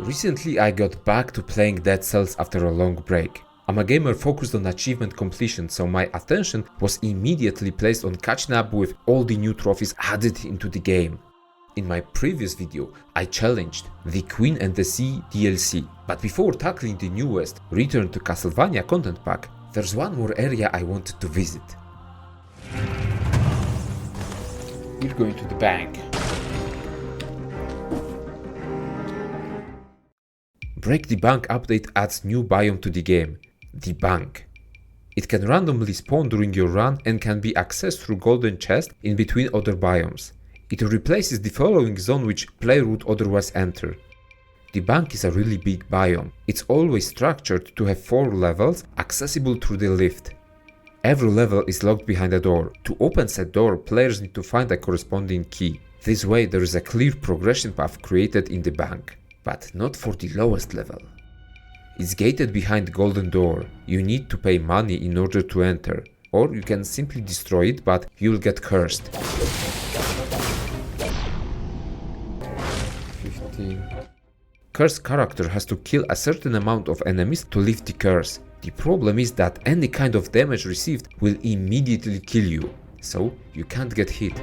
Recently I got back to playing Dead Cells after a long break. I'm a gamer focused on achievement completion, so my attention was immediately placed on catching up with all the new trophies added into the game. In my previous video, I challenged the Queen and the Sea DLC, but before tackling the newest Return to Castlevania content pack, there's one more area I wanted to visit. We're going to the bank. Break the Bank update adds new biome to the game, the bank. It can randomly spawn during your run and can be accessed through golden chest in between other biomes. It replaces the following zone which player would otherwise enter. The bank is a really big biome. It's always structured to have 4 levels accessible through the lift. Every level is locked behind a door. To open said door, players need to find a corresponding key. This way there is a clear progression path created in the bank, but not for the lowest level. It's gated behind golden door. You need to pay money in order to enter, or you can simply destroy it, but you'll get cursed. 15. Cursed character has to kill a certain amount of enemies to lift the curse. The problem is that any kind of damage received will immediately kill you, so you can't get hit.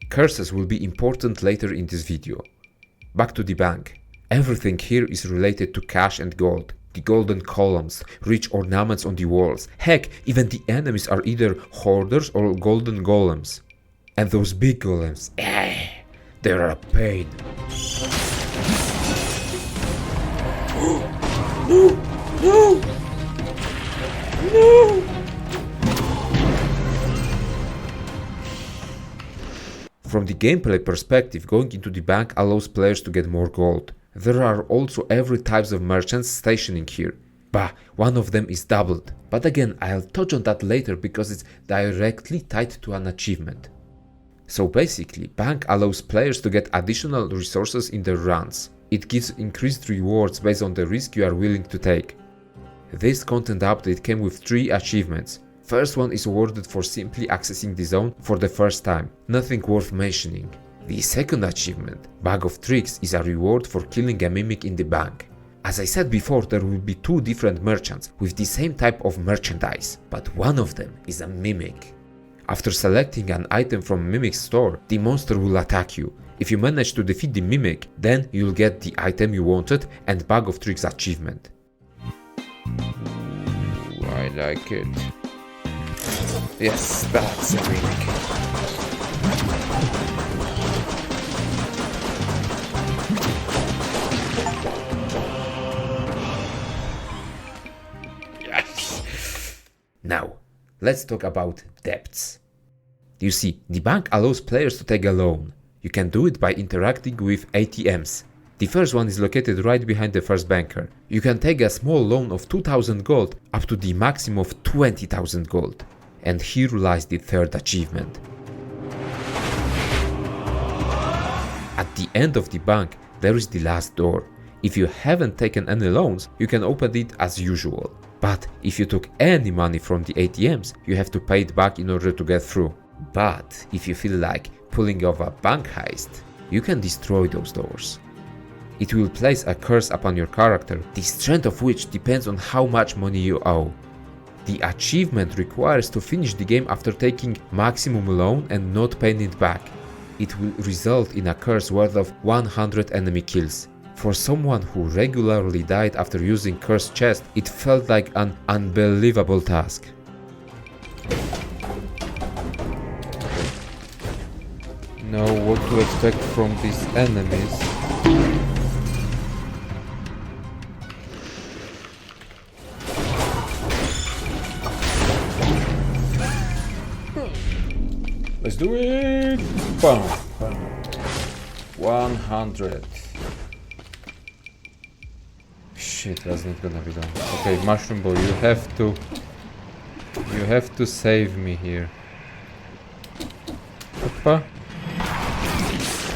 Curses will be important later in this video. Back to the bank. Everything here is related to cash and gold. The golden columns, rich ornaments on the walls. Heck, even the enemies are either hoarders or golden golems. And those big golems, they're a pain. No! No! No! From the gameplay perspective, going into the bank allows players to get more gold. There are also every types of merchants stationing here. Bah, one of them is doubled. But again, I'll touch on that later because it's directly tied to an achievement. So basically, bank allows players to get additional resources in their runs. It gives increased rewards based on the risk you are willing to take. This content update came with 3 achievements. First one is awarded for simply accessing the zone for the first time, nothing worth mentioning. The second achievement, Bag of Tricks, is a reward for killing a mimic in the bank. As I said before, there will be 2 different merchants with the same type of merchandise, but one of them is a mimic. After selecting an item from Mimic's store, the monster will attack you. If you manage to defeat the mimic, then you'll get the item you wanted and Bag of Tricks achievement. Ooh, I like it. Yes, that's a mimic. Yes. Now, let's talk about debts. You see, the bank allows players to take a loan. You can do it by interacting with ATMs. The first one is located right behind the first banker. You can take a small loan of 2000 gold up to the maximum of 20,000 gold. And here lies the third achievement. At the end of the bank, there is the last door. If you haven't taken any loans, you can open it as usual. But if you took any money from the ATMs, you have to pay it back in order to get through. But if you feel like pulling off a bank heist, you can destroy those doors. It will place a curse upon your character, the strength of which depends on how much money you owe. The achievement requires to finish the game after taking maximum loan and not paying it back. It will result in a curse worth of 100 enemy kills. For someone who regularly died after using cursed chest, it felt like an unbelievable task. Now what to expect from these enemies? Let's do it! Bam! 100. Shit, that's not gonna be done. Okay, Mushroom Boy, you have to You have to save me here. Hoppa.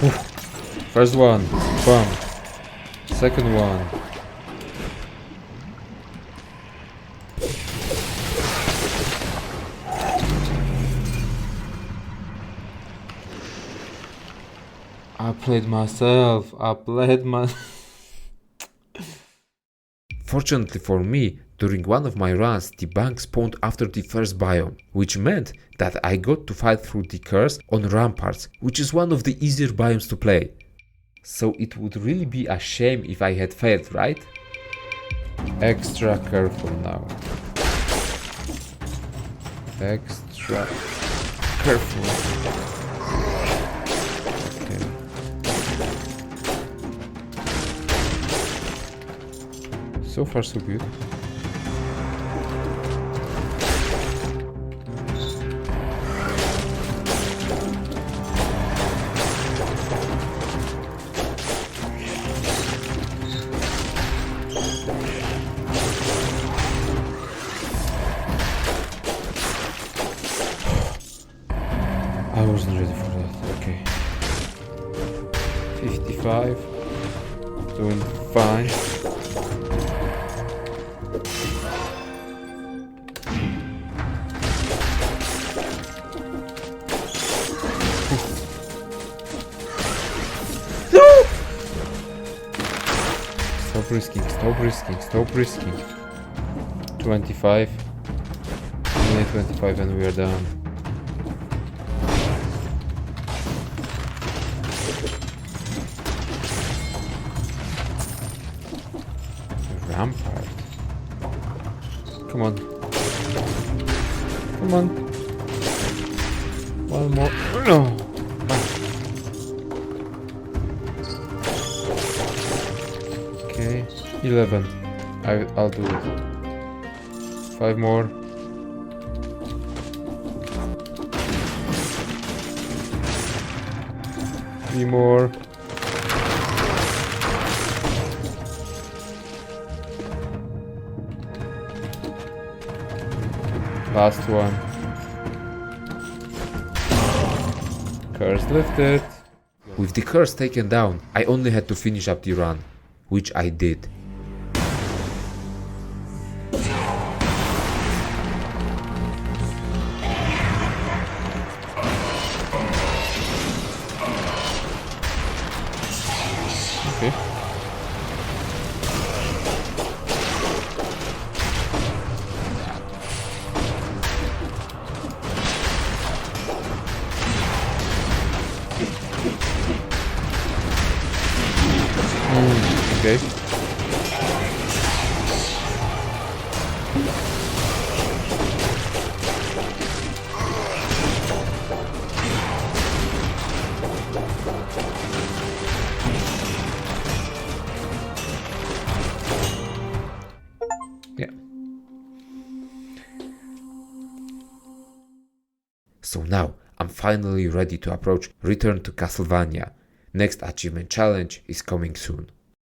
Oof. First one. Bam. Second one. I played myself. Fortunately for me, during one of my runs, the bank spawned after the first biome, which meant that I got to fight through the curse on ramparts, which is one of the easier biomes to play. So it would really be a shame if I had failed, right? Extra careful now. Extra careful. Okay. So far so good. I wasn't ready for that. Okay. 55. Doing fine. Stop risking, stop risking, stop risking. 25. Only 25 and we are done. Rampart. Come on. Come on. One more. No. Okay. 11. I'll do it. 5 more. Three more. Last one. Curse lifted. With the curse taken down, I only had to finish up the run, which I did. Okay. Okay. Yeah. So now I'm finally ready to approach Return to Castlevania. Next achievement challenge is coming soon.